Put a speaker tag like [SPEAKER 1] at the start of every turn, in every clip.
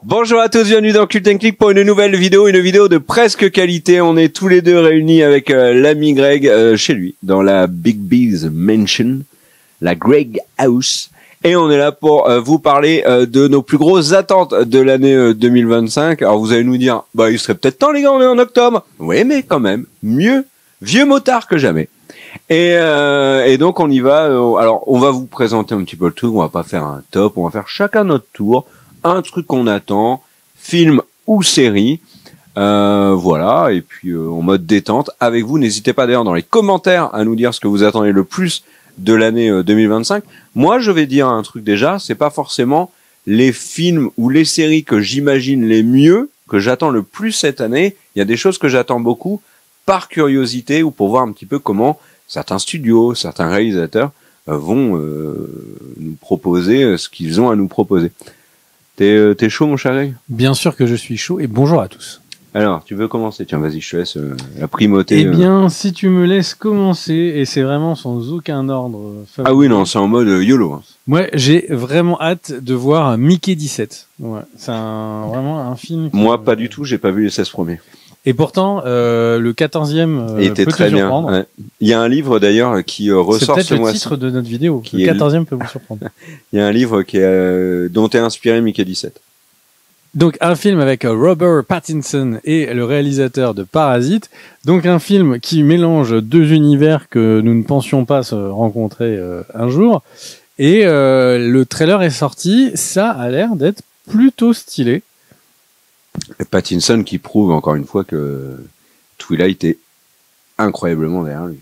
[SPEAKER 1] Bonjour à tous, bienvenue dans Cult & Click pour une nouvelle vidéo, une vidéo de presque qualité. On est tous les deux réunis avec l'ami Greg chez lui, dans la Big Bees Mansion, la Greg House. Et on est là pour vous parler de nos plus grosses attentes de l'année 2025. Alors vous allez nous dire, bah il serait peut-être temps les gars, on est en octobre. Oui, mais quand même, mieux vieux motard que jamais. Et donc on y va. Alors on va vous présenter un petit peu le truc. On va pas faire un top, on va faire chacun notre tour. Un truc qu'on attend, film ou série, voilà, et puis en mode détente avec vous. N'hésitez pas d'ailleurs dans les commentaires à nous dire ce que vous attendez le plus de l'année 2025. Moi, je vais dire un truc déjà, c'est pas forcément les films ou les séries que j'imagine les mieux, que j'attends le plus cette année. Il y a des choses que j'attends beaucoup par curiosité ou pour voir un petit peu comment certains studios, certains réalisateurs vont nous proposer ce qu'ils ont à nous proposer. T'es chaud, mon cher Greg ?
[SPEAKER 2] Bien sûr que je suis chaud et bonjour à tous.
[SPEAKER 1] Alors, tu veux commencer ? Tiens, vas-y, je te laisse la primauté.
[SPEAKER 2] Eh bien, si tu me laisses commencer, et c'est vraiment sans aucun ordre favori.
[SPEAKER 1] Ah oui, non, c'est en mode YOLO. Hein.
[SPEAKER 2] Moi, j'ai vraiment hâte de voir Mickey 17. Ouais, c'est vraiment un film.
[SPEAKER 1] Moi, pas du tout, j'ai pas vu les 16 premiers.
[SPEAKER 2] Et pourtant, le 14e
[SPEAKER 1] était
[SPEAKER 2] peut
[SPEAKER 1] très
[SPEAKER 2] te
[SPEAKER 1] bien.
[SPEAKER 2] surprendre.
[SPEAKER 1] Ouais. Il y a un livre d'ailleurs qui ressort ce mois-ci.
[SPEAKER 2] C'est peut-être le titre de notre vidéo.
[SPEAKER 1] Qui
[SPEAKER 2] Le
[SPEAKER 1] est
[SPEAKER 2] 14e peut vous surprendre.
[SPEAKER 1] Il y a un livre qui dont est inspiré Mickey 17.
[SPEAKER 2] Donc un film avec Robert Pattinson et le réalisateur de Parasite. Donc un film qui mélange deux univers que nous ne pensions pas se rencontrer un jour. Et le trailer est sorti, ça a l'air d'être plutôt stylé.
[SPEAKER 1] Et Pattinson qui prouve encore une fois que Twilight est incroyablement derrière lui.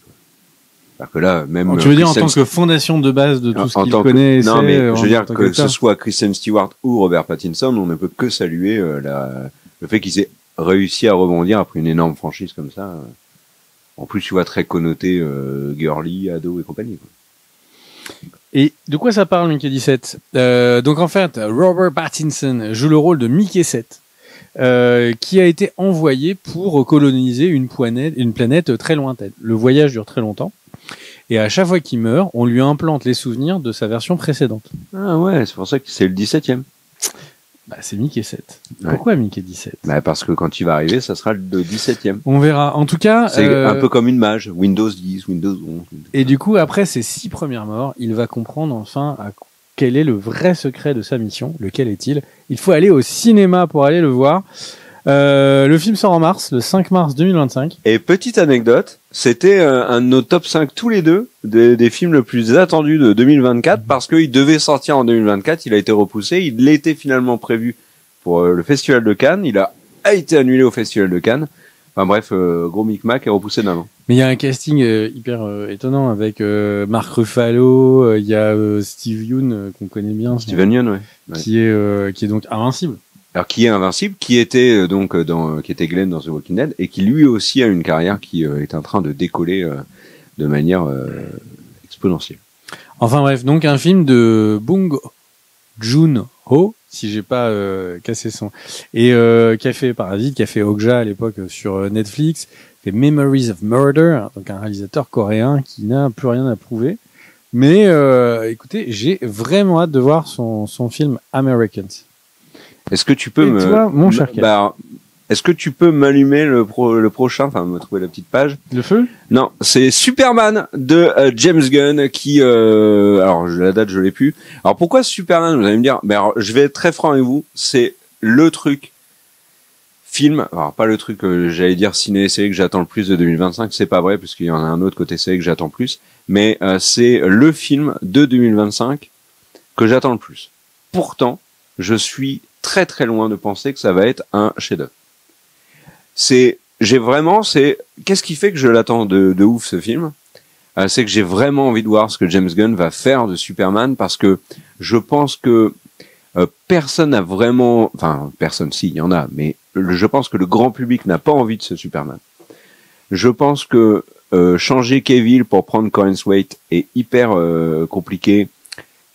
[SPEAKER 1] Alors que là, même.
[SPEAKER 2] Tu veux dire en tant que fondation de base de tout ce qu'il connaît.
[SPEAKER 1] Non, mais je veux dire que ce soit Kristen Stewart ou Robert Pattinson, on ne peut que saluer le fait qu'ils aient réussi à rebondir après une énorme franchise comme ça. En plus, tu vois, très connoté girly, ado et compagnie. Quoi.
[SPEAKER 2] Et de quoi ça parle, Mickey 17 Donc en fait, Robert Pattinson joue le rôle de Mickey 7. Qui a été envoyé pour coloniser une planète très lointaine. Le voyage dure très longtemps. Et à chaque fois qu'il meurt, on lui implante les souvenirs de sa version précédente.
[SPEAKER 1] Ah ouais, c'est pour ça que c'est le 17e.
[SPEAKER 2] Bah, c'est Mickey 7.
[SPEAKER 1] Ouais.
[SPEAKER 2] Pourquoi Mickey 17 ?
[SPEAKER 1] Bah parce que quand il va arriver, ça sera le 17e.
[SPEAKER 2] On verra. En tout cas...
[SPEAKER 1] C'est un peu comme une mage. Windows 10, Windows 11.
[SPEAKER 2] Et du coup, après ces 6 premières morts, il va comprendre enfin quel est le vrai secret de sa mission. Lequel est-il ? Il faut aller au cinéma pour aller le voir. Le film sort en mars, le 5 mars 2025.
[SPEAKER 1] Et petite anecdote, c'était un de nos top 5 tous les deux des films le plus attendus de 2024 parce qu'il devait sortir en 2024, il a été repoussé, il était finalement prévu pour le Festival de Cannes, il a été annulé au Festival de Cannes. Enfin bref, gros micmac est repoussé d'un an.
[SPEAKER 2] Mais il y a un casting hyper étonnant avec Mark Ruffalo, il y a Steve Yeun qu'on connaît bien.
[SPEAKER 1] Steven Yeun, ouais.
[SPEAKER 2] Qui est donc invincible.
[SPEAKER 1] Alors qui est invincible, qui était qui était Glenn dans The Walking Dead et qui lui aussi a une carrière qui est en train de décoller de manière exponentielle.
[SPEAKER 2] Enfin bref, donc un film de Bong Joon-ho, si j'ai pas cassé son, et qui a fait Parasite, qui a fait Okja à l'époque sur Netflix, fait Memories of Murder, donc un réalisateur coréen qui n'a plus rien à prouver. Mais écoutez, j'ai vraiment hâte de voir son film Americans.
[SPEAKER 1] Est-ce que tu peux
[SPEAKER 2] mon cher
[SPEAKER 1] est-ce que tu peux m'allumer le prochain, enfin me trouver la petite page.
[SPEAKER 2] Le feu ?
[SPEAKER 1] Non, c'est Superman de James Gunn qui alors la date je l'ai plus. Alors pourquoi Superman, vous allez me dire, mais alors, je vais être très franc avec vous, c'est le truc film, alors pas le truc j'allais dire ciné série que j'attends le plus de 2025, c'est pas vrai puisqu'il y en a un autre côté série que j'attends plus, mais c'est le film de 2025 que j'attends le plus. Pourtant, je suis très très loin de penser que ça va être un chef-d'œuvre. Qu'est-ce qui fait que je l'attends de ouf ce film ? C'est que j'ai vraiment envie de voir ce que James Gunn va faire de Superman parce que je pense que personne n'a vraiment, enfin personne si, il y en a, mais je pense que le grand public n'a pas envie de ce Superman. Je pense que changer Cavill pour prendre Colin Waite est hyper compliqué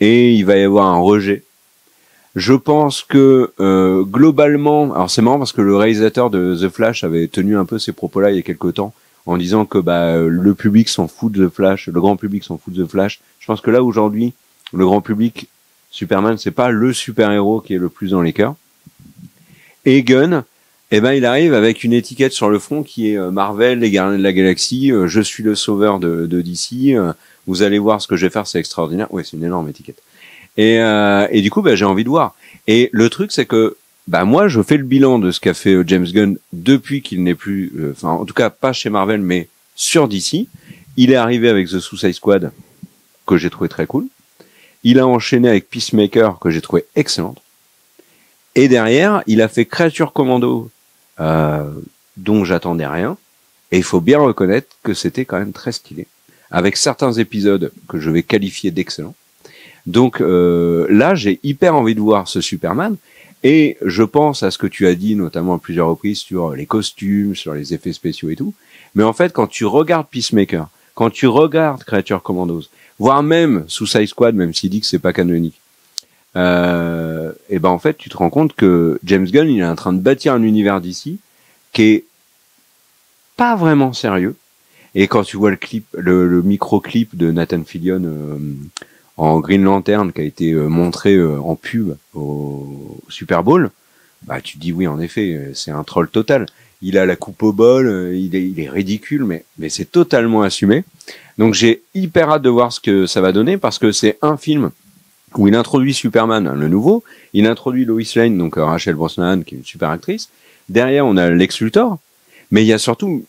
[SPEAKER 1] et il va y avoir un rejet. Je pense que globalement, alors c'est marrant parce que le réalisateur de The Flash avait tenu un peu ces propos-là il y a quelque temps en disant que le public s'en fout de The Flash, le grand public s'en fout de The Flash. Je pense que là aujourd'hui, le grand public, Superman, c'est pas le super-héros qui est le plus dans les cœurs. Et Gunn, eh ben, il arrive avec une étiquette sur le front qui est Marvel, les Gardiens de la Galaxie, je suis le sauveur de DC, vous allez voir ce que je vais faire, c'est extraordinaire. Ouais, c'est une énorme étiquette. Et du coup, j'ai envie de voir. Et le truc, c'est que, moi, je fais le bilan de ce qu'a fait James Gunn depuis qu'il n'est plus, en tout cas, pas chez Marvel, mais sur DC. Il est arrivé avec The Suicide Squad, que j'ai trouvé très cool. Il a enchaîné avec Peacemaker, que j'ai trouvé excellente. Et derrière, il a fait Creature Commando, dont j'attendais rien. Et il faut bien reconnaître que c'était quand même très stylé. Avec certains épisodes que je vais qualifier d'excellents. Donc là, j'ai hyper envie de voir ce Superman. Et je pense à ce que tu as dit, notamment à plusieurs reprises, sur les costumes, sur les effets spéciaux et tout. Mais en fait, quand tu regardes Peacemaker, quand tu regardes Creature Commandos, voire même Suicide Squad, même s'il dit que c'est pas canonique, et en fait, tu te rends compte que James Gunn, il est en train de bâtir un univers d'ici qui est pas vraiment sérieux. Et quand tu vois le clip, le micro-clip de Nathan Fillion en Green Lantern qui a été montré en pub au Super Bowl, tu te dis oui, en effet, c'est un troll total. Il a la coupe au bol, il est ridicule, mais c'est totalement assumé. Donc j'ai hyper hâte de voir ce que ça va donner parce que c'est un film où il introduit Superman, le nouveau, il introduit Lois Lane, donc Rachel Brosnahan, qui est une super actrice. Derrière, on a Lex Luthor, mais il y a surtout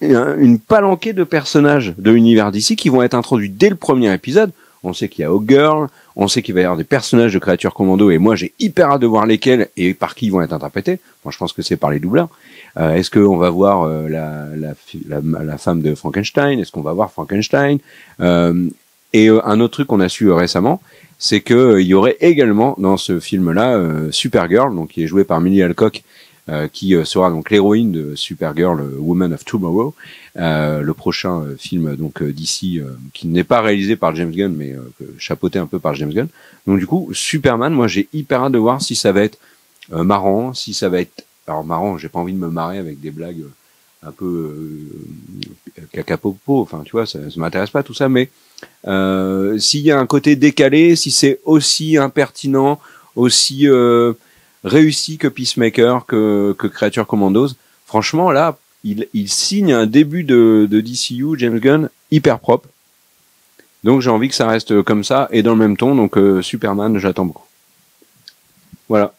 [SPEAKER 1] une palanquée de personnages de l'univers d'ici qui vont être introduits dès le premier épisode. On sait qu'il y a Hawkgirl, on sait qu'il va y avoir des personnages de Creature Commando, et moi j'ai hyper hâte de voir lesquels et par qui ils vont être interprétés. Moi je pense que c'est par les doubleurs. Est-ce qu'on va voir la femme de Frankenstein? Est-ce qu'on va voir Frankenstein? Et un autre truc qu'on a su récemment, c'est que il y aurait également dans ce film-là Supergirl, donc qui est jouée par Millie Alcock, qui sera donc l'héroïne de Supergirl, Woman of Tomorrow, le prochain film donc d'ici qui n'est pas réalisé par James Gunn mais chapeauté un peu par James Gunn. Donc du coup Superman, moi j'ai hyper hâte de voir si ça va être marrant, si ça va être alors marrant, j'ai pas envie de me marrer avec des blagues un peu cacapopo, enfin tu vois, ça m'intéresse pas tout ça, mais s'il y a un côté décalé, si c'est aussi impertinent, aussi réussi que Peacemaker, que Creature Commandos, franchement là, il signe un début de DCU, James Gunn, hyper propre. Donc j'ai envie que ça reste comme ça et dans le même ton. Donc Superman, j'attends beaucoup. Voilà.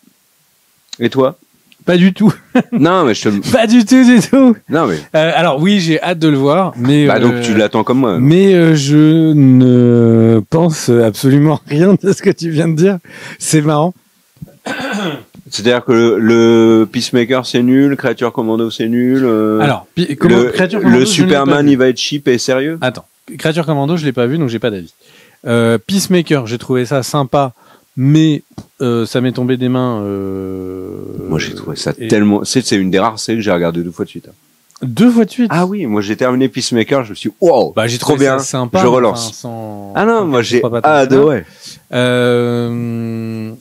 [SPEAKER 1] Et toi?
[SPEAKER 2] Pas du tout.
[SPEAKER 1] Non, mais
[SPEAKER 2] Pas du tout.
[SPEAKER 1] Non, mais.
[SPEAKER 2] Alors oui, j'ai hâte de le voir, mais.
[SPEAKER 1] Donc tu l'attends comme moi.
[SPEAKER 2] Mais je ne pense absolument rien de ce que tu viens de dire. C'est marrant.
[SPEAKER 1] C'est-à-dire que le Peacemaker c'est nul, Creature Commando c'est nul.
[SPEAKER 2] Alors, Creature Commando,
[SPEAKER 1] le Superman il va être cheap et sérieux.
[SPEAKER 2] Attends, Creature Commando je l'ai pas vu donc j'ai pas d'avis. Peacemaker, j'ai trouvé ça sympa, mais ça m'est tombé des mains.
[SPEAKER 1] Moi j'ai trouvé ça tellement. C'est une des rares séries que j'ai regardé 2 fois de suite.
[SPEAKER 2] 2 fois de suite.
[SPEAKER 1] Ah oui, moi j'ai terminé Peacemaker, je me suis dit, wow,
[SPEAKER 2] j'ai
[SPEAKER 1] trop bien,
[SPEAKER 2] ça sympa,
[SPEAKER 1] je relance. Moi j'ai adoré.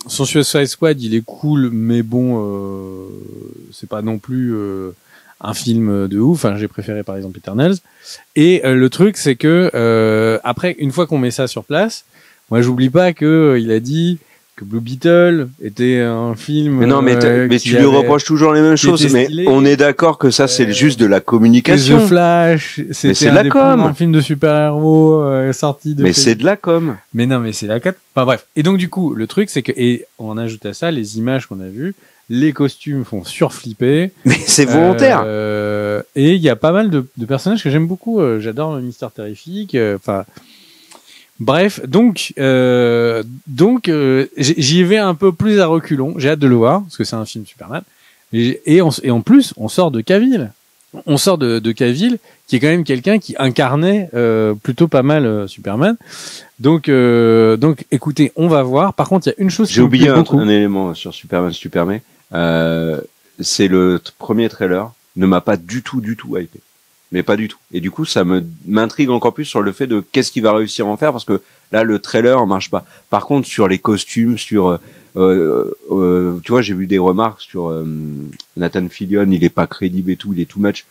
[SPEAKER 2] Son Suicide Squad, il est cool, mais bon, c'est pas non plus un film de ouf. Enfin, j'ai préféré par exemple Eternals. Et le truc, c'est que après, une fois qu'on met ça sur place, moi j'oublie pas que il a dit que Blue Beetle était un film.
[SPEAKER 1] Mais non, mais tu lui reproches toujours les mêmes choses. Mais on est d'accord que ça, c'est juste de la communication.
[SPEAKER 2] The Flash, c'était un film de super-héros sorti de.
[SPEAKER 1] Mais c'est de la com.
[SPEAKER 2] Mais non, mais c'est la 4. Enfin bref. Et donc du coup, le truc, c'est que et on ajoute à ça les images qu'on a vues. Les costumes font surflipper.
[SPEAKER 1] Mais c'est volontaire.
[SPEAKER 2] Et il y a pas mal de personnages que j'aime beaucoup. J'adore Mister Terrific. Enfin. Bref, donc j'y vais un peu plus à reculons. J'ai hâte de le voir parce que c'est un film Superman. Et en plus, on sort de Cavill. On sort de Cavill, qui est quand même quelqu'un qui incarnait plutôt pas mal Superman. Donc, écoutez, on va voir. Par contre, il y a une chose.
[SPEAKER 1] J'ai oublié un élément sur Superman. C'est le premier trailer ne m'a pas du tout hypé. Mais pas du tout. Et du coup, ça m'intrigue encore plus sur le fait de qu'est-ce qu'il va réussir à en faire, parce que là, le trailer marche pas. Par contre, sur les costumes, sur, tu vois, j'ai vu des remarques sur Nathan Fillion, il est pas crédible et tout, il est too much.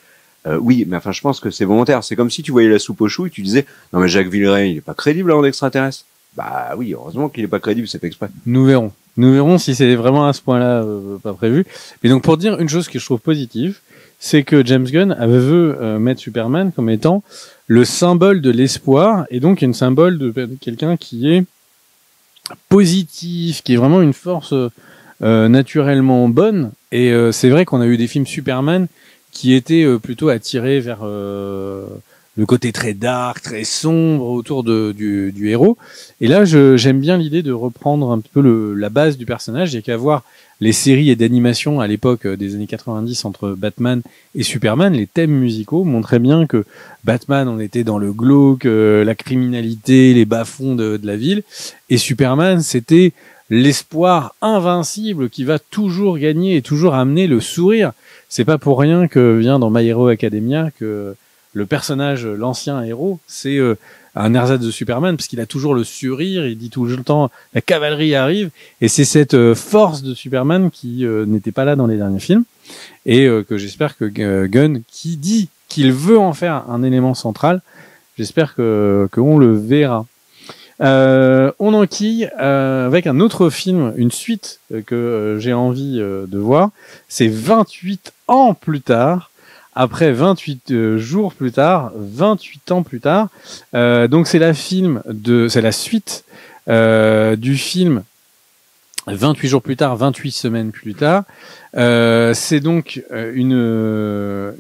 [SPEAKER 1] Oui, mais enfin, je pense que c'est volontaire. C'est comme si tu voyais la soupe aux choux et tu disais, non mais Jacques Villeray, il est pas crédible en extraterrestre. Bah oui, heureusement qu'il est pas crédible, c'est fait exprès.
[SPEAKER 2] Nous verrons. Nous verrons si c'est vraiment à ce point-là pas prévu. Mais donc pour dire une chose que je trouve positive, c'est que James Gunn veut mettre Superman comme étant le symbole de l'espoir et donc un symbole de quelqu'un qui est positif, qui est vraiment une force naturellement bonne. Et c'est vrai qu'on a eu des films Superman qui étaient plutôt attirés vers le côté très dark, très sombre autour du héros. Et là, j'aime bien l'idée de reprendre un peu la base du personnage. Il y a qu'à voir les séries et d'animation à l'époque des années 90 entre Batman et Superman. Les thèmes musicaux montraient bien que Batman, on était dans le glauque, la criminalité, les bas-fonds de la ville. Et Superman, c'était l'espoir invincible qui va toujours gagner et toujours amener le sourire. C'est pas pour rien que vient dans My Hero Academia que le personnage, l'ancien héros, c'est un ersatz de Superman, parce qu'il a toujours le sourire, il dit tout le temps la cavalerie arrive, et c'est cette force de Superman qui n'était pas là dans les derniers films, et que j'espère que Gunn, qui dit qu'il veut en faire un élément central, j'espère qu'on le verra. On enquille avec un autre film, une suite que j'ai envie de voir, c'est 28 ans plus tard, après 28 jours plus tard, 28 ans plus tard. Donc c'est la suite du film 28 jours plus tard, 28 semaines plus tard. C'est donc une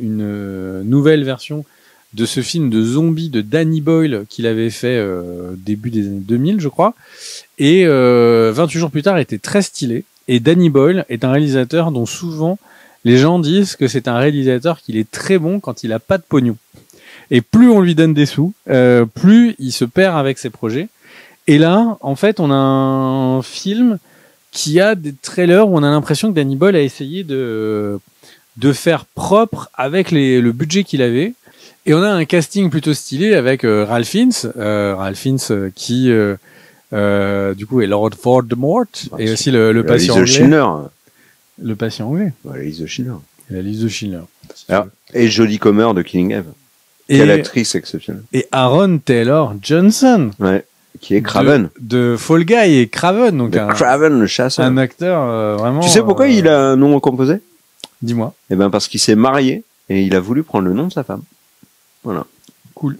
[SPEAKER 2] nouvelle version de ce film de zombies de Danny Boyle qu'il avait fait début des années 2000, je crois. Et 28 jours plus tard était très stylé. Et Danny Boyle est un réalisateur dont souvent les gens disent que c'est un réalisateur qu'il est très bon quand il a pas de pognon. Et plus on lui donne des sous, plus il se perd avec ses projets. Et là, en fait, on a un film qui a des trailers où on a l'impression que Danny Boyle a essayé de faire propre avec le budget qu'il avait. Et on a un casting plutôt stylé avec Ralph Fiennes qui du coup est Lord Voldemort et aussi le patient anglais. Le patient anglais.
[SPEAKER 1] Ouais, la liste de Schindler.
[SPEAKER 2] La liste de Schindler.
[SPEAKER 1] Alors, et Jodie Comer de Killing Eve. Quelle actrice exceptionnelle.
[SPEAKER 2] Et Aaron Taylor Johnson.
[SPEAKER 1] Ouais. Qui est Craven.
[SPEAKER 2] De Fall Guy et Craven. Donc
[SPEAKER 1] Craven, le chasseur.
[SPEAKER 2] Un acteur vraiment.
[SPEAKER 1] Tu sais pourquoi il a un nom composé?
[SPEAKER 2] Dis-moi.
[SPEAKER 1] Eh ben, parce qu'il s'est marié et il a voulu prendre le nom de sa femme. Voilà.
[SPEAKER 2] Cool.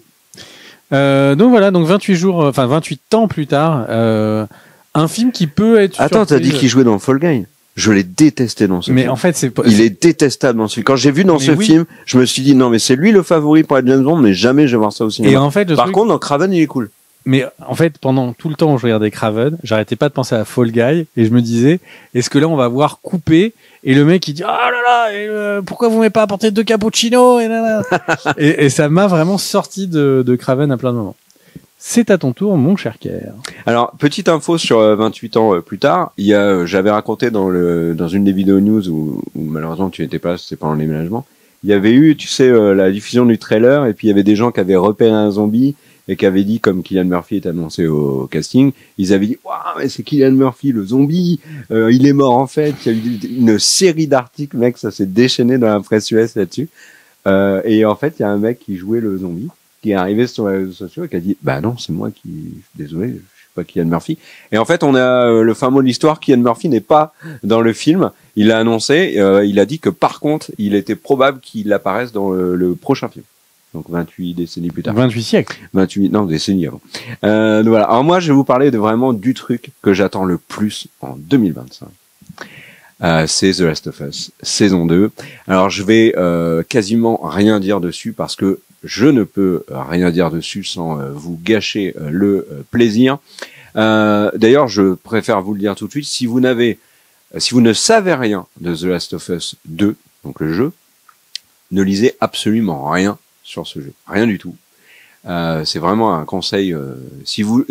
[SPEAKER 2] Donc voilà, donc 28 ans plus tard, un film qui peut être.
[SPEAKER 1] Attends, t'as dit qu'il jouait dans Fall Guy? Je l'ai détesté dans ce film.
[SPEAKER 2] Mais en fait, c'est pas.
[SPEAKER 1] Il est détestable dans ce film. Quand j'ai vu dans ce film, je me suis dit non, mais c'est lui le favori pour être James Bond, mais jamais je vais voir ça au cinéma.
[SPEAKER 2] Et en fait,
[SPEAKER 1] par contre, dans Craven, il est cool.
[SPEAKER 2] Mais en fait, pendant tout le temps où je regardais Craven, j'arrêtais pas de penser à Fall Guy et je me disais, est-ce que là on va voir couper et le mec il dit ah là là, pourquoi vous m'avez pas apporté 2 cappuccinos et ça m'a vraiment sorti de Craven à plein de moments. C'est à ton tour, mon cher Kerr.
[SPEAKER 1] Alors, petite info sur 28 ans plus tard, il y a, j'avais raconté dans une des vidéos news où malheureusement tu n'étais pas, c'était pendant le déménagement. Il y avait eu, tu sais, la diffusion du trailer et puis il y avait des gens qui avaient repéré un zombie et qui avaient dit, comme Cillian Murphy est annoncé au casting, ils avaient dit waouh, mais c'est Cillian Murphy le zombie, il est mort en fait. Il y a eu une série d'articles, mec, ça s'est déchaîné dans la presse US là-dessus. Et en fait, il y a un mec qui jouait le zombie, qui est arrivé sur les réseaux sociaux et qui a dit bah non, c'est moi qui, désolé, je suis pas Cillian Murphy. Et en fait, on a le fin mot de l'histoire, Cillian Murphy n'est pas dans le film. Il l'a annoncé, il a dit que par contre, il était probable qu'il apparaisse dans le prochain film. Donc 28 décennies plus tard.
[SPEAKER 2] 28 siècles.
[SPEAKER 1] 28, non, décennies avant. Donc voilà. Alors moi, je vais vous parler de vraiment du truc que j'attends le plus en 2025. C'est The Last of Us, saison 2. Alors je vais quasiment rien dire dessus parce que je ne peux rien dire dessus sans vous gâcher le plaisir. D'ailleurs, je préfère vous le dire tout de suite. Si vous ne savez rien de The Last of Us 2, donc le jeu, ne lisez absolument rien sur ce jeu, rien du tout. C'est vraiment un conseil. Si vous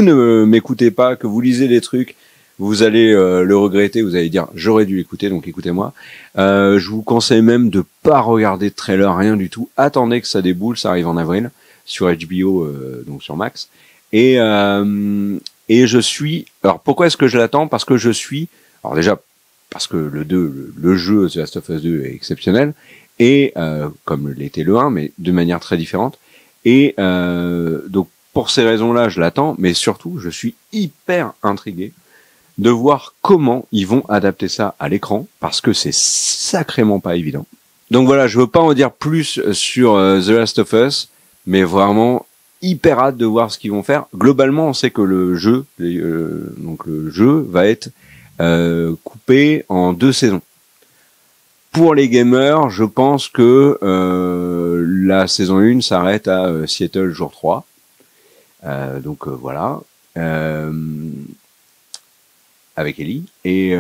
[SPEAKER 1] ne m'écoutez pas, que vous lisez des trucs, vous allez le regretter. Vous allez dire j'aurais dû l'écouter, donc écoutez-moi. Je vous conseille même de pas regarder de trailer, rien du tout. Attendez que ça déboule, ça arrive en avril sur HBO, donc sur Max. Et je suis. Alors pourquoi est-ce que je l'attends? Parce que je suis. Alors déjà parce que le jeu The Last of Us 2 est exceptionnel. Et comme l'était le 1, mais de manière très différente. Et donc pour ces raisons-là, je l'attends, mais surtout, je suis hyper intrigué de voir comment ils vont adapter ça à l'écran, parce que c'est sacrément pas évident. Donc voilà, je veux pas en dire plus sur The Last of Us, mais vraiment hyper hâte de voir ce qu'ils vont faire. Globalement, on sait que le jeu va être coupé en 2 saisons. Pour les gamers, je pense que la saison 1 s'arrête à Seattle jour 3. Donc voilà. Avec Ellie et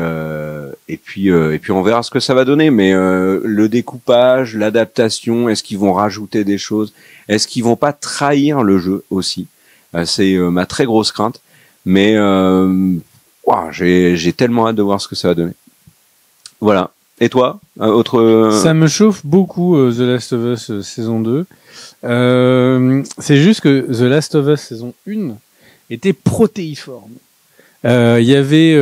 [SPEAKER 1] puis on verra ce que ça va donner, mais le découpage, l'adaptation, est-ce qu'ils vont rajouter des choses, est-ce qu'ils vont pas trahir le jeu aussi, c'est ma très grosse crainte, mais j'ai tellement hâte de voir ce que ça va donner. Voilà. Et toi, autre
[SPEAKER 2] Ça me chauffe beaucoup The Last of Us saison 2. C'est juste que The Last of Us saison 1 était protéiforme. Il y avait,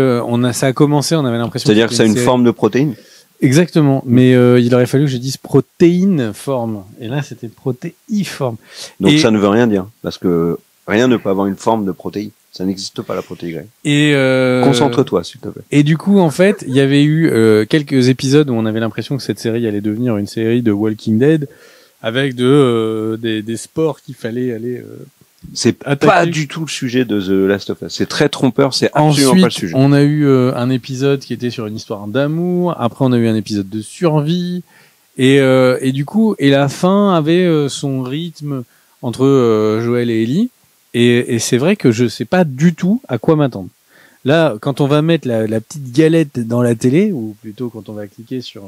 [SPEAKER 2] ça a commencé, on avait l'impression.
[SPEAKER 1] C'est-à-dire que ça a une forme de protéine.
[SPEAKER 2] Exactement, mais il aurait fallu que je dise protéine forme, et là c'était protéiforme.
[SPEAKER 1] Donc ça ne veut rien dire, parce que rien ne peut avoir une forme de protéine. Ça n'existe pas, la protéine.
[SPEAKER 2] Et
[SPEAKER 1] concentre-toi, s'il te plaît.
[SPEAKER 2] Et du coup, en fait, il y avait eu quelques épisodes où on avait l'impression que cette série allait devenir une série de Walking Dead, avec des sports qu'il fallait aller.
[SPEAKER 1] C'est pas du tout le sujet de The Last of Us. C'est très trompeur, c'est absolument
[SPEAKER 2] Ensuite,
[SPEAKER 1] pas le sujet.
[SPEAKER 2] On a eu un épisode qui était sur une histoire d'amour. Après, on a eu un épisode de survie. Et du coup, la fin avait son rythme entre Joël et Ellie. Et c'est vrai que je sais pas du tout à quoi m'attendre. Là, quand on va mettre la petite galette dans la télé, ou plutôt quand on va cliquer sur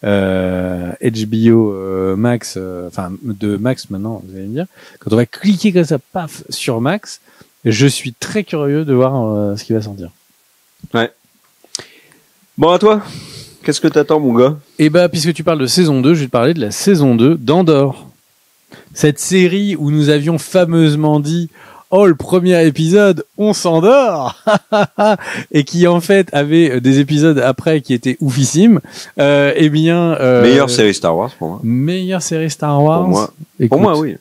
[SPEAKER 2] HBO Max, enfin de Max maintenant, vous allez me dire, quand on va cliquer comme ça, paf, sur Max, je suis très curieux de voir ce qui va sortir.
[SPEAKER 1] Ouais. Bon, à toi, qu'est-ce que t'attends, mon gars?
[SPEAKER 2] Eh ben, puisque tu parles de saison 2, je vais te parler de la saison 2 d'Andor. Cette série où nous avions fameusement dit « Oh, le premier épisode, on s'endort !» et qui en fait avait des épisodes après qui étaient oufissimes. Eh bien...
[SPEAKER 1] meilleure série Star Wars pour moi.
[SPEAKER 2] Meilleure série Star Wars.
[SPEAKER 1] Pour moi,
[SPEAKER 2] écoute,
[SPEAKER 1] pour moi oui.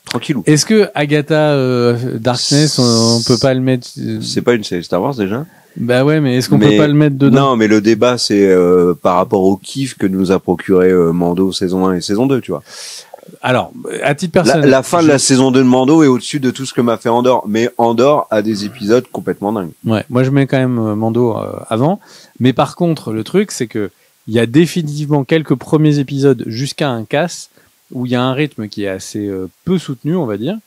[SPEAKER 1] Tranquillou.
[SPEAKER 2] Est-ce que Agatha Darkness, on peut pas le mettre...
[SPEAKER 1] C'est pas une série Star Wars déjà?
[SPEAKER 2] Bah ouais, mais est-ce qu'on peut pas le mettre dedans?
[SPEAKER 1] Non, mais le débat c'est par rapport au kiff que nous a procuré Mando saison 1 et saison 2, tu vois.
[SPEAKER 2] Alors, à titre personnel...
[SPEAKER 1] La fin de la saison 2 de Mando est au-dessus de tout ce que m'a fait Andor. Mais Andor a des épisodes complètement dingues.
[SPEAKER 2] Ouais, moi je mets quand même Mando avant. Mais par contre, le truc, c'est que il y a définitivement quelques premiers épisodes jusqu'à un casse où il y a un rythme qui est assez peu soutenu, on va dire.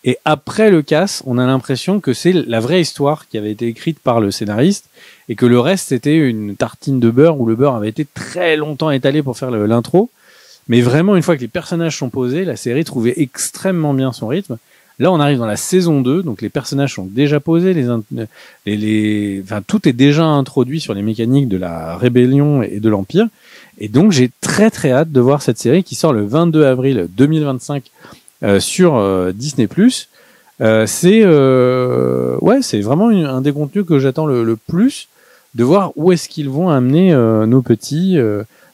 [SPEAKER 2] Et après le casse, on a l'impression que c'est la vraie histoire qui avait été écrite par le scénariste et que le reste c'était une tartine de beurre où le beurre avait été très longtemps étalé pour faire l'intro. Mais vraiment, une fois que les personnages sont posés, la série trouvait extrêmement bien son rythme. Là, on arrive dans la saison 2, donc les personnages sont déjà posés, enfin, tout est déjà introduit sur les mécaniques de la rébellion et de l'Empire. Et donc, j'ai très très hâte de voir cette série qui sort le 22 avril 2025 sur Disney+. C'est vraiment un des contenus que j'attends le plus, de voir où est-ce qu'ils vont amener nos petits...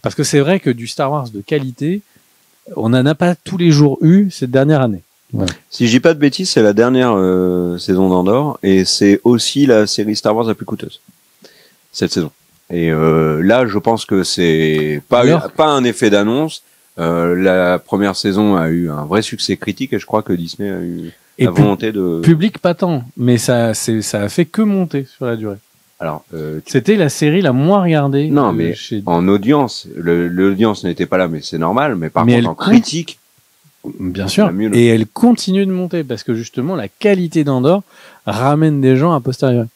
[SPEAKER 2] parce que c'est vrai que du Star Wars de qualité, on n'en a pas tous les jours eu cette dernière année. Ouais.
[SPEAKER 1] Si je dis pas de bêtises, c'est la dernière saison d'Andor et c'est aussi la série Star Wars la plus coûteuse cette saison. Et là, je pense que c'est pas un effet d'annonce. La première saison a eu un vrai succès critique et je crois que Disney a eu la volonté de...
[SPEAKER 2] Public pas tant, mais ça a fait que monter sur la durée.
[SPEAKER 1] Alors,
[SPEAKER 2] c'était la série la moins regardée.
[SPEAKER 1] Non, mais en audience, l'audience n'était pas là, mais c'est normal. Mais par contre, en critique,
[SPEAKER 2] bien sûr. Et elle continue de monter parce que justement, la qualité d'Andor ramène des gens à posteriori.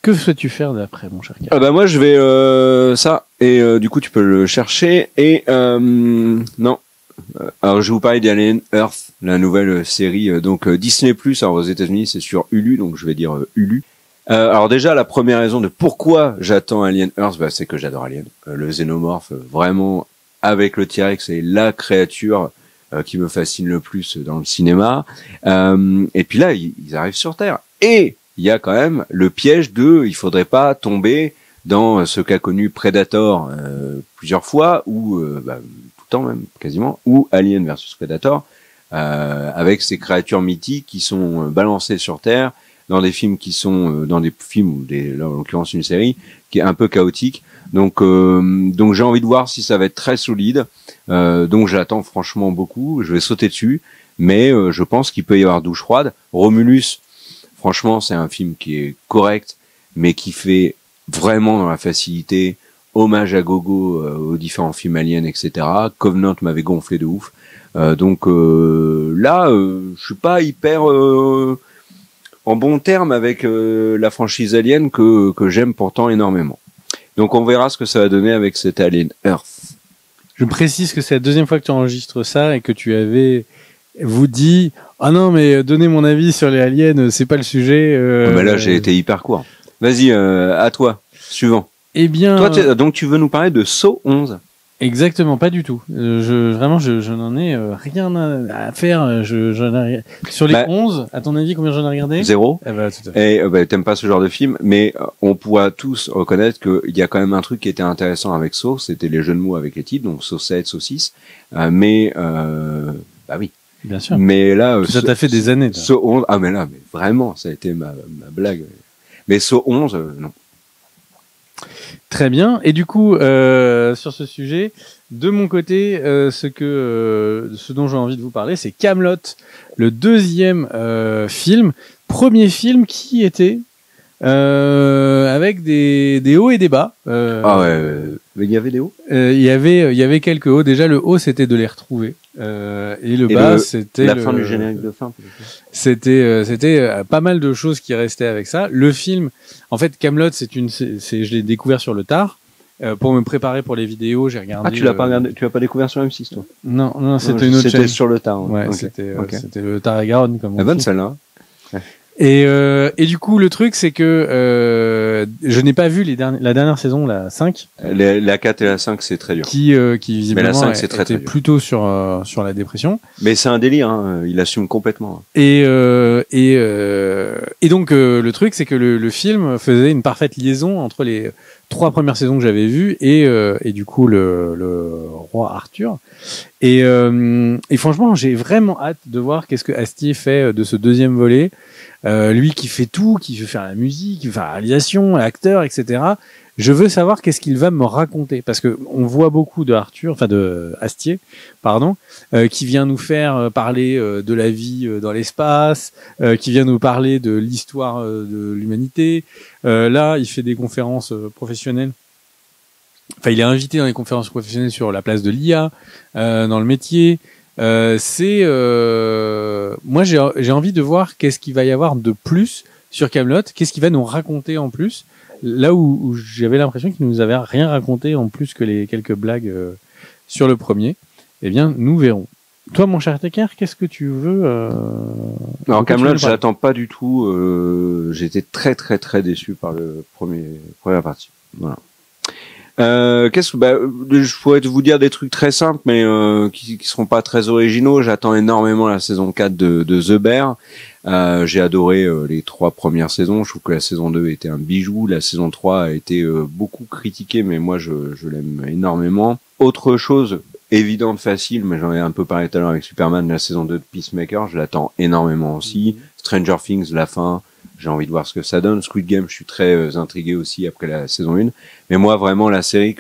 [SPEAKER 2] Que souhaites-tu faire d'après, mon cher Karl?
[SPEAKER 1] Bah moi, je vais ça et du coup, tu peux le chercher et non. Alors, je vais vous parler d'Alien Earth, la nouvelle série donc Disney+. Alors aux États-Unis, c'est sur Hulu, donc je vais dire Hulu. Alors déjà, la première raison de pourquoi j'attends Alien Earth, c'est que j'adore Alien. Le xénomorphe, vraiment, avec le T-Rex, c'est la créature qui me fascine le plus dans le cinéma. Et puis là, ils arrivent sur Terre. Et il y a quand même le piège il faudrait pas tomber dans ce qu'a connu Predator plusieurs fois, ou tout le temps même, quasiment, ou Alien versus Predator. avec ces créatures mythiques qui sont balancées sur Terre dans des films qui sont dans des films ou là, en l'occurrence une série qui est un peu chaotique. Donc j'ai envie de voir si ça va être très solide. Donc j'attends franchement beaucoup. Je vais sauter dessus, mais je pense qu'il peut y avoir douche froide. Romulus, franchement, c'est un film qui est correct, mais qui fait vraiment dans la facilité. Hommage à gogo aux différents films aliens, etc. Covenant m'avait gonflé de ouf. Donc là, je suis pas hyper en bon terme avec la franchise Alien que j'aime pourtant énormément. Donc on verra ce que ça va donner avec cet Alien Earth.
[SPEAKER 2] Je précise que c'est la deuxième fois que tu enregistres ça et que tu avais vous dit ah non mais donner mon avis sur les aliens c'est pas le sujet.
[SPEAKER 1] Mais là j'ai été hyper court. Vas-y, à toi. Suivant.
[SPEAKER 2] Eh bien,
[SPEAKER 1] toi, donc tu veux nous parler de Saw 11?
[SPEAKER 2] Exactement, pas du tout. Je n'en ai rien à faire. Sur les 11, à ton avis, combien j'en ai regardé?
[SPEAKER 1] 0.
[SPEAKER 2] Eh ben, tout à fait.
[SPEAKER 1] Et t'aimes pas ce genre de film, mais on pourra tous reconnaître qu'il y a quand même un truc qui était intéressant avec Saw, c'était les jeux de mots avec les titres, donc Saw 7, Saw 6. Bah oui.
[SPEAKER 2] Bien sûr.
[SPEAKER 1] Mais là,
[SPEAKER 2] ça t'a fait des années.
[SPEAKER 1] Saw 11, mais vraiment, ça a été ma blague. Mais Saw 11, non.
[SPEAKER 2] Très bien. Et du coup, sur ce sujet, de mon côté, ce dont j'ai envie de vous parler, c'est Kaamelott, le deuxième film, premier film qui était avec des hauts et des bas.
[SPEAKER 1] Il y avait des hauts.
[SPEAKER 2] Il y avait quelques hauts. Déjà, le haut, c'était de les retrouver. Et le bas, c'était
[SPEAKER 1] la fin du générique de fin.
[SPEAKER 2] C'était pas mal de choses qui restaient avec ça. Le film, en fait, Kaamelott, je l'ai découvert sur le tard. Pour me préparer pour les vidéos, j'ai regardé.
[SPEAKER 1] Ah, tu l'as pas regardé, tu l'as pas découvert sur M6, toi?
[SPEAKER 2] Non, c'était une autre chaîne.
[SPEAKER 1] C'était sur le tard.
[SPEAKER 2] Ouais,
[SPEAKER 1] okay.
[SPEAKER 2] C'était le Tarn-et-Garonne, comme on dit.
[SPEAKER 1] Bonne celle-là. Ouais.
[SPEAKER 2] Et du coup, le truc, c'est que je n'ai pas vu la dernière saison, la 5.
[SPEAKER 1] La 4 et la 5, c'est très dur.
[SPEAKER 2] Qui visiblement
[SPEAKER 1] mais la 5, c'est très,
[SPEAKER 2] était
[SPEAKER 1] très dur.
[SPEAKER 2] plutôt sur la dépression.
[SPEAKER 1] Mais c'est un délire, hein. Il assume complètement.
[SPEAKER 2] Et donc le truc, c'est que le film faisait une parfaite liaison entre les 3 premières saisons que j'avais vues et du coup le roi Arthur. Et franchement, j'ai vraiment hâte de voir qu'est-ce que Astier fait de ce deuxième volet. Lui qui fait tout, qui veut faire la musique, qui veut faire la réalisation, l'acteur, etc. Je veux savoir qu'est-ce qu'il va me raconter, parce que on voit beaucoup de Astier, qui vient nous faire parler de la vie dans l'espace, qui vient nous parler de l'histoire de l'humanité. Là, il fait des conférences professionnelles. Enfin, il est invité dans les conférences professionnelles sur la place de l'IA dans le métier. Moi j'ai envie de voir qu'est-ce qu'il va y avoir de plus sur Kaamelott, qu'est-ce qu'il va nous raconter en plus, là où j'avais l'impression qu'il nous avait rien raconté en plus que les quelques blagues sur le premier. Eh bien, nous verrons. Toi, mon cher Tecker, qu'est-ce que tu veux
[SPEAKER 1] Alors Kaamelott, je l'attends pas du tout. J'étais très très très déçu par le première partie. Voilà. Je pourrais vous dire des trucs très simples, mais qui seront pas très originaux. J'attends énormément la saison 4 de The Bear. J'ai adoré les 3 premières saisons. Je trouve que la saison 2 était un bijou. La saison 3 a été beaucoup critiquée, mais moi je l'aime énormément. Autre chose évidente, facile, mais j'en ai un peu parlé tout à l'heure avec Superman, la saison 2 de Peacemaker, je l'attends énormément aussi. Stranger Things, la fin, j'ai envie de voir ce que ça donne. Squid Game, je suis très intrigué aussi après la saison 1. Mais moi, vraiment, la série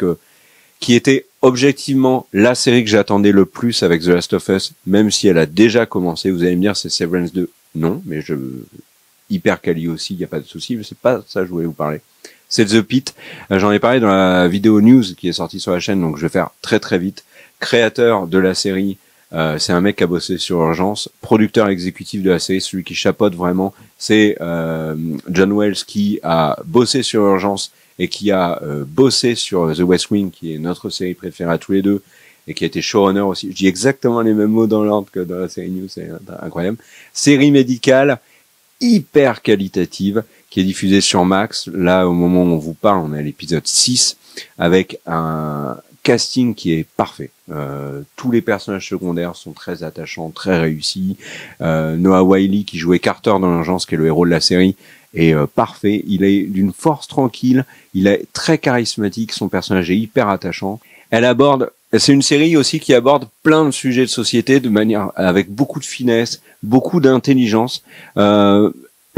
[SPEAKER 1] qui était objectivement la série que j'attendais le plus avec The Last of Us, même si elle a déjà commencé, vous allez me dire, c'est Severance 2. Non, mais hyper quali aussi, il n'y a pas de souci, mais c'est pas ça que je voulais vous parler. C'est The Pit. J'en ai parlé dans la vidéo news qui est sortie sur la chaîne, donc je vais faire très très vite. Créateur de la série, c'est un mec qui a bossé sur Urgence. Producteur exécutif de la série, celui qui chapeaute vraiment, c'est John Wells qui a bossé sur Urgence et qui a bossé sur The West Wing, qui est notre série préférée à tous les deux, et qui a été showrunner aussi. Je dis exactement les mêmes mots dans l'ordre que dans la série news, c'est incroyable. Série médicale hyper qualitative, qui est diffusée sur Max. Là, au moment où on vous parle, on est à l'épisode 6, avec un casting qui est parfait. Tous les personnages secondaires sont très attachants, très réussis. Noah Wyle, qui jouait Carter dans l'Urgence, qui est le héros de la série, est parfait. Il est d'une force tranquille, il est très charismatique, son personnage est hyper attachant. Elle aborde c'est une série aussi qui aborde plein de sujets de société de manière avec beaucoup de finesse, beaucoup d'intelligence.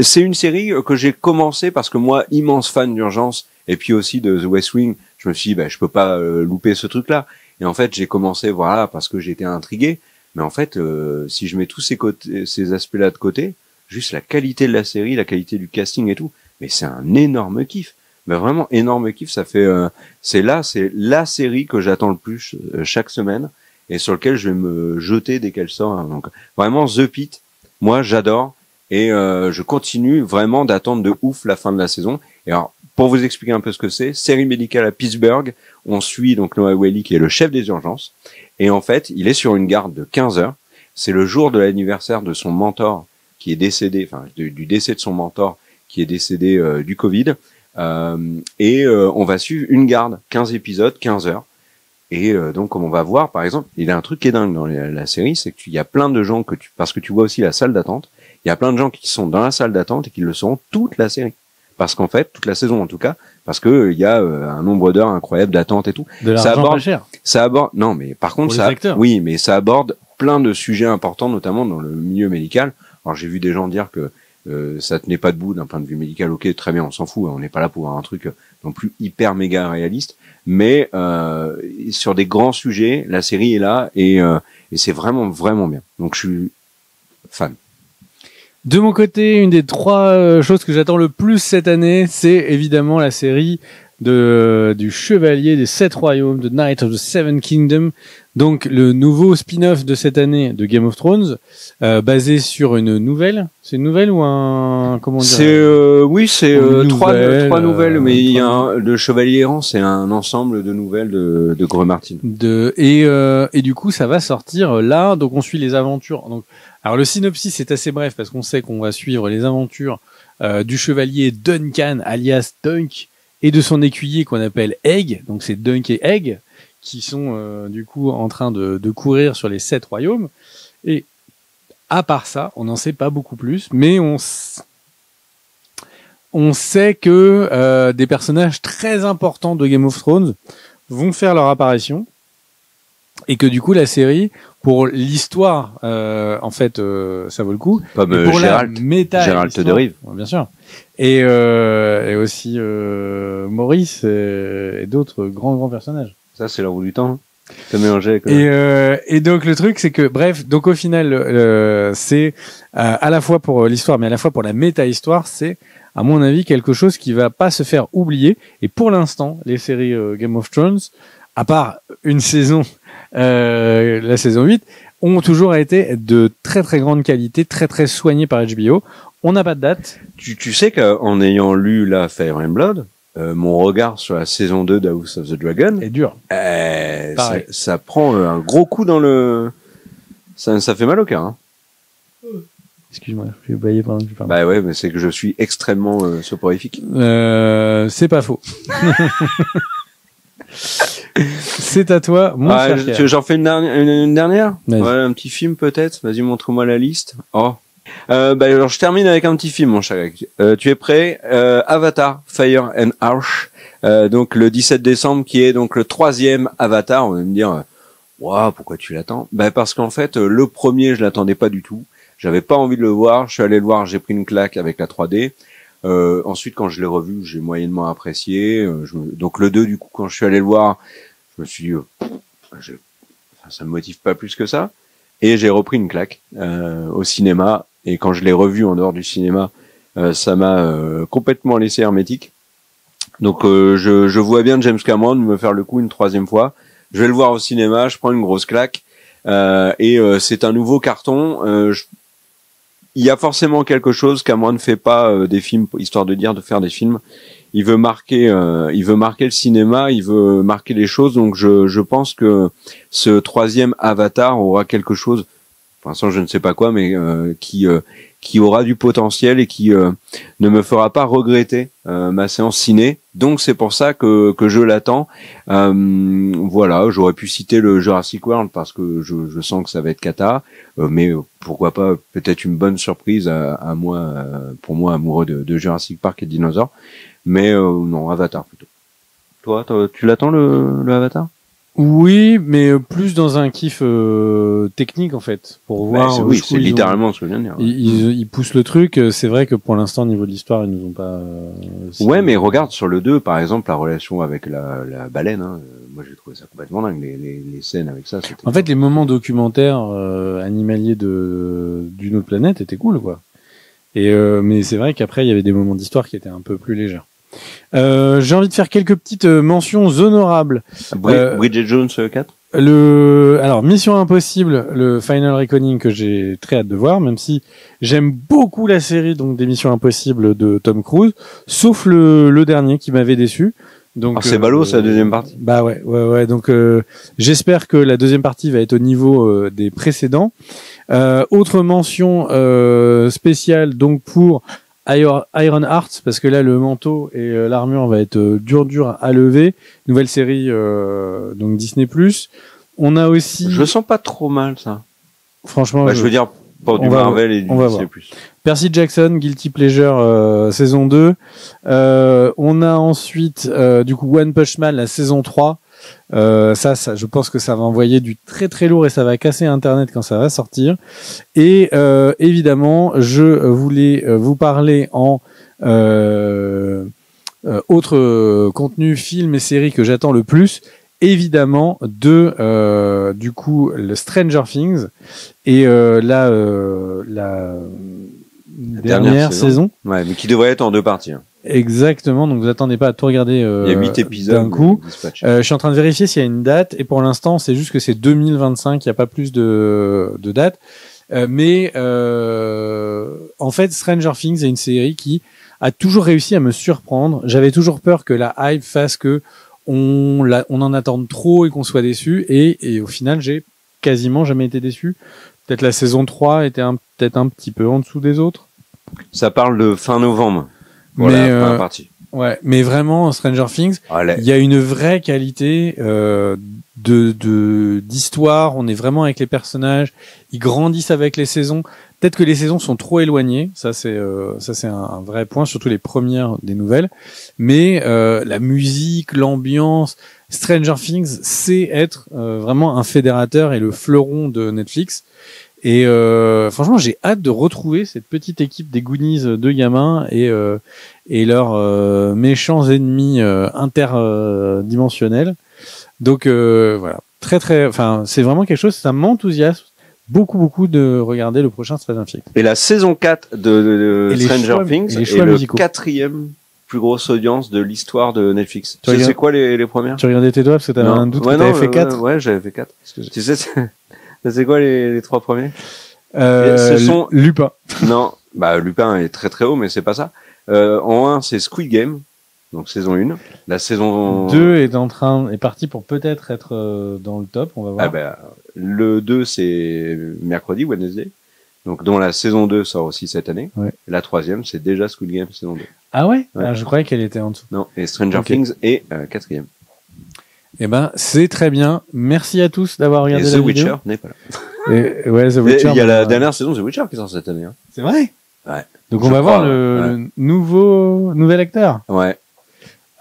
[SPEAKER 1] C'est une série que j'ai commencé parce que moi, immense fan d'Urgence et puis aussi de The West Wing, je me suis dit je peux pas louper ce truc-là. Et en fait, j'ai commencé voilà parce que j'étais intrigué. Mais en fait, si je mets tous ces aspects-là de côté, juste la qualité de la série, la qualité du casting et tout, mais c'est un énorme kiff. Mais vraiment énorme kiff. Ça fait c'est la série que j'attends le plus chaque semaine et sur lequel je vais me jeter dès qu'elle sort. Hein. Donc vraiment The Pitt, moi j'adore. Et je continue vraiment d'attendre de ouf la fin de la saison. Et alors, pour vous expliquer un peu ce que c'est, série médicale à Pittsburgh, on suit donc Noah Whalley qui est le chef des urgences. Et en fait, il est sur une garde de 15 heures. C'est le jour de l'anniversaire de son mentor qui est décédé, enfin du décès de son mentor qui est décédé du Covid. On va suivre une garde, 15 épisodes, 15 heures. Et donc, comme on va voir, par exemple, il y a un truc qui est dingue dans la série, c'est qu'il y a plein de gens parce que tu vois aussi la salle d'attente, il y a plein de gens qui sont dans la salle d'attente et qui le seront toute la série. Parce qu'en fait, toute la saison en tout cas, parce que il y a un nombre d'heures incroyable d'attente et tout.
[SPEAKER 2] De l'argent pas cher.
[SPEAKER 1] Ça aborde, non, mais par contre, oui, mais ça aborde plein de sujets importants, notamment dans le milieu médical. Alors, j'ai vu des gens dire que ça tenait pas debout d'un point de vue médical. Ok, très bien, on s'en fout. On n'est pas là pour avoir un truc non plus hyper méga réaliste. Mais sur des grands sujets, la série est là et c'est vraiment, vraiment bien. Donc, je suis fan.
[SPEAKER 2] De mon côté, une des 3 choses que j'attends le plus cette année, c'est évidemment la série du Chevalier des 7 Royaumes, de Knight of the Seven Kingdoms, donc le nouveau spin-off de cette année de Game of Thrones, basé sur une nouvelle. C'est une nouvelle ou un comment dire?
[SPEAKER 1] C'est trois nouvelles, mais il y a le Chevalier errant, c'est un ensemble de nouvelles de Greux Martin.
[SPEAKER 2] Et du coup, ça va sortir là, donc on suit les aventures. Donc, alors le synopsis est assez bref parce qu'on sait qu'on va suivre les aventures du chevalier Duncan, alias Dunk, et de son écuyer qu'on appelle Egg. Donc c'est Dunk et Egg qui sont du coup en train de courir sur les 7 royaumes. Et à part ça, on n'en sait pas beaucoup plus, mais on sait que des personnages très importants de Game of Thrones vont faire leur apparition. Et que du coup la série, pour l'histoire, en fait, ça vaut le coup.
[SPEAKER 1] Comme
[SPEAKER 2] et pour
[SPEAKER 1] Gérald,
[SPEAKER 2] la méta,
[SPEAKER 1] Gérald de Rive,
[SPEAKER 2] bien sûr. Et aussi Maurice et d'autres grands personnages.
[SPEAKER 1] Ça c'est la roue du temps. T'as mélangé avec.
[SPEAKER 2] Et donc le truc c'est que bref, donc au final c'est à la fois pour l'histoire, mais à la fois pour la méta-histoire, c'est à mon avis quelque chose qui va pas se faire oublier. Et pour l'instant, les séries Game of Thrones, à part une saison, la saison 8, ont toujours été de très très grande qualité, très très soignées par HBO. On n'a pas de date.
[SPEAKER 1] Tu sais qu'en ayant lu la Fire and Blood, mon regard sur la saison 2 d'House of the Dragon
[SPEAKER 2] est dur.
[SPEAKER 1] Ça prend un gros coup dans le... Ça fait mal au cœur. Hein.
[SPEAKER 2] Excuse-moi, je vais bailler pendant que tu parles.
[SPEAKER 1] Bah ouais, mais c'est que je suis extrêmement soporifique.
[SPEAKER 2] C'est pas faux. C'est à toi, mon cher.
[SPEAKER 1] J'en fais une dernière.
[SPEAKER 2] Ouais,
[SPEAKER 1] un petit film peut-être. Vas-y, montre-moi la liste. Oh. Alors je termine avec un petit film, mon cher. Tu es prêt? Avatar, Fire and Ash. Donc le 17 décembre, qui est donc le 3e Avatar. On va me dire, waouh, pourquoi tu l'attends? Parce qu'en fait, le premier, je l'attendais pas du tout. J'avais pas envie de le voir. Je suis allé le voir, j'ai pris une claque avec la 3D. Ensuite, quand je l'ai revu, j'ai moyennement apprécié. Donc le 2, du coup, quand je suis allé le voir, je me suis dit, ça me motive pas plus que ça. Et j'ai repris une claque au cinéma. Et quand je l'ai revu en dehors du cinéma, ça m'a complètement laissé hermétique. Donc je vois bien James Cameron me faire le coup une 3e fois. Je vais le voir au cinéma, je prends une grosse claque. C'est un nouveau carton. Il y a forcément quelque chose. Cameron ne fait pas des films histoire de faire des films. Il veut marquer le cinéma, il veut marquer les choses. Donc je pense que ce 3e Avatar aura quelque chose. Pour l'instant, je ne sais pas quoi, mais qui aura du potentiel et qui ne me fera pas regretter ma séance ciné. Donc c'est pour ça que je l'attends. Voilà, j'aurais pu citer le Jurassic World parce que je sens que ça va être cata, mais pourquoi pas peut-être une bonne surprise à moi, pour moi amoureux de Jurassic Park et de dinosaures. Mais non, Avatar plutôt. Toi, tu l'attends le Avatar?
[SPEAKER 2] Oui, mais plus dans un kiff technique en fait, pour voir.
[SPEAKER 1] Oui, c'est littéralement ce que je viens de dire.
[SPEAKER 2] Ils poussent le truc. C'est vrai que pour l'instant, au niveau de l'histoire, ils nous ont pas.
[SPEAKER 1] Ouais, mais regarde sur le 2, par exemple, la relation avec la baleine. Hein, moi, j'ai trouvé ça complètement dingue. Les scènes avec ça.
[SPEAKER 2] En fait, les moments documentaires animaliers d'une autre planète étaient cool, quoi. Et mais c'est vrai qu'après, il y avait des moments d'histoire qui étaient un peu plus légers. J'ai envie de faire quelques petites mentions honorables.
[SPEAKER 1] Bridget Jones 4.
[SPEAKER 2] Alors Mission Impossible, le Final Reckoning que j'ai très hâte de voir, même si j'aime beaucoup la série donc des Missions Impossibles de Tom Cruise, sauf le dernier qui m'avait déçu. Donc
[SPEAKER 1] c'est ballot, c'est la deuxième partie.
[SPEAKER 2] Bah ouais. Donc j'espère que la deuxième partie va être au niveau des précédents. Autre mention spéciale donc pour Iron Heart, parce que là le manteau et l'armure va être dur à lever. Nouvelle série donc Disney+. On a aussi.
[SPEAKER 1] Je le sens pas trop mal ça.
[SPEAKER 2] Franchement,
[SPEAKER 1] je veux dire pour du Marvel et du Disney+.
[SPEAKER 2] Percy Jackson, Guilty Pleasure saison 2. On a ensuite du coup One Punch Man la saison 3. Ça, je pense que ça va envoyer du très très lourd et ça va casser Internet quand ça va sortir. Et évidemment, je voulais vous parler en autre contenu, film et série que j'attends le plus. Évidemment de du coup le Stranger Things et la dernière saison.
[SPEAKER 1] Ouais, mais qui devrait être en 2 parties. Hein.
[SPEAKER 2] Exactement, donc vous attendez pas à tout regarder
[SPEAKER 1] il y a 8 épisodes
[SPEAKER 2] d'un coup. Je suis en train de vérifier s'il y a une date et pour l'instant c'est juste que c'est 2025, il n'y a pas plus de date. Mais en fait Stranger Things est une série qui a toujours réussi à me surprendre. J'avais toujours peur que la hype fasse que on en attende trop et qu'on soit déçu et au final j'ai quasiment jamais été déçu. Peut-être la saison 3 était peut-être un petit peu en dessous des autres.
[SPEAKER 1] Ça parle de fin novembre. Voilà, la première partie.
[SPEAKER 2] Ouais, mais vraiment Stranger Things, il y a une vraie qualité d'histoire. On est vraiment avec les personnages. Ils grandissent avec les saisons. Peut-être que les saisons sont trop éloignées. Ça c'est un vrai point, surtout les premières des nouvelles. Mais la musique, l'ambiance, Stranger Things, c'est être vraiment un fédérateur et le fleuron de Netflix. Et franchement, j'ai hâte de retrouver cette petite équipe des Goonies de gamins et leurs méchants ennemis interdimensionnels. Donc voilà, enfin c'est vraiment quelque chose, ça m'enthousiasme beaucoup de regarder le prochain Stranger Things.
[SPEAKER 1] Et la saison 4 de Stranger Things est le 4e plus grosse audience de l'histoire de Netflix. Tu sais c'est quoi les premières?
[SPEAKER 2] Tu regardais tes doigts parce que t'avais un doute que t'avais fait 4?
[SPEAKER 1] Ouais, j'avais fait 4. Tu sais c'est quoi les 3 premiers?
[SPEAKER 2] Ce sont Lupin.
[SPEAKER 1] Non, Lupin est très très haut, mais c'est pas ça. En 1, c'est Squid Game, donc saison 1. La saison
[SPEAKER 2] 2 est parti pour peut-être être dans le top, on va voir.
[SPEAKER 1] Le 2, c'est mercredi, Wednesday, donc dont la saison 2 sort aussi cette année.
[SPEAKER 2] Ouais.
[SPEAKER 1] La 3e, c'est déjà Squid Game saison 2.
[SPEAKER 2] Ah ouais? Ah, je croyais qu'elle était en dessous.
[SPEAKER 1] Non, et Stranger Things est 4e.
[SPEAKER 2] Eh ben, c'est très bien. Merci à tous d'avoir regardé la vidéo.
[SPEAKER 1] The Witcher n'est pas là.
[SPEAKER 2] The Witcher.
[SPEAKER 1] Il y a la dernière saison The Witcher qui sort cette année. Hein.
[SPEAKER 2] C'est vrai?
[SPEAKER 1] Ouais.
[SPEAKER 2] Donc on va voir le nouvel acteur.
[SPEAKER 1] Ouais.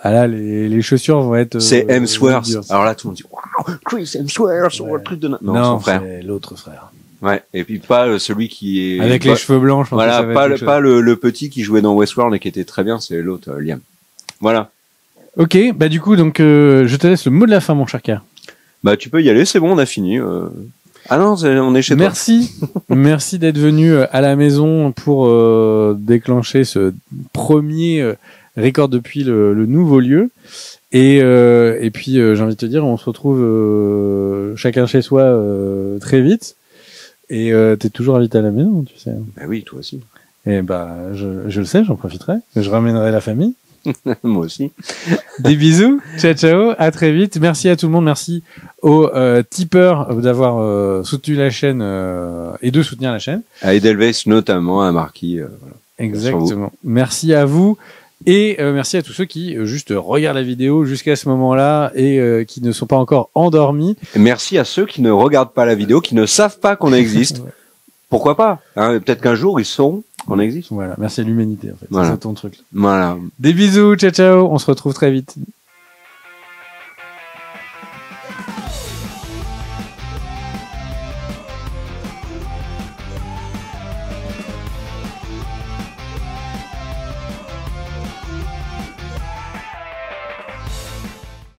[SPEAKER 2] Ah là, les chaussures vont être...
[SPEAKER 1] c'est Hemsworth. Alors là, tout le monde dit, waouh, Chris Hemsworth, le truc de...
[SPEAKER 2] Non, son frère. C'est l'autre frère.
[SPEAKER 1] Ouais. Et puis pas celui qui est...
[SPEAKER 2] Avec les cheveux blancs, je pense.
[SPEAKER 1] Voilà, pas le petit qui jouait dans Westworld et qui était très bien, c'est l'autre, Liam. Voilà.
[SPEAKER 2] Ok, du coup, donc je te laisse le mot de la fin, mon cher Kerr.
[SPEAKER 1] Tu peux y aller, c'est bon, on a fini. Ah non, on est chez toi.
[SPEAKER 2] Merci d'être venu à la maison pour déclencher ce premier record depuis le nouveau lieu. Et puis, j'ai envie de te dire, on se retrouve chacun chez soi très vite. Et t'es toujours invité à la maison, tu sais.
[SPEAKER 1] Oui, toi aussi.
[SPEAKER 2] Et je le sais, j'en profiterai. Je ramènerai la famille.
[SPEAKER 1] Moi aussi.
[SPEAKER 2] Des bisous, ciao, à très vite. Merci à tout le monde, merci aux tipeurs d'avoir soutenu la chaîne et de soutenir la chaîne.
[SPEAKER 1] À Edelweiss notamment, à Marquis. Voilà.
[SPEAKER 2] Exactement. Merci à vous et merci à tous ceux qui juste regardent la vidéo jusqu'à ce moment-là et qui ne sont pas encore endormis.
[SPEAKER 1] Et merci à ceux qui ne regardent pas la vidéo, qui ne savent pas qu'on existe. Ouais. Pourquoi pas, hein, peut-être qu'un jour ils sauront qu'on existe.
[SPEAKER 2] Voilà, merci à l'humanité en fait.
[SPEAKER 1] Voilà.
[SPEAKER 2] C'est ton truc.
[SPEAKER 1] Voilà.
[SPEAKER 2] Des bisous, ciao, on se retrouve très vite.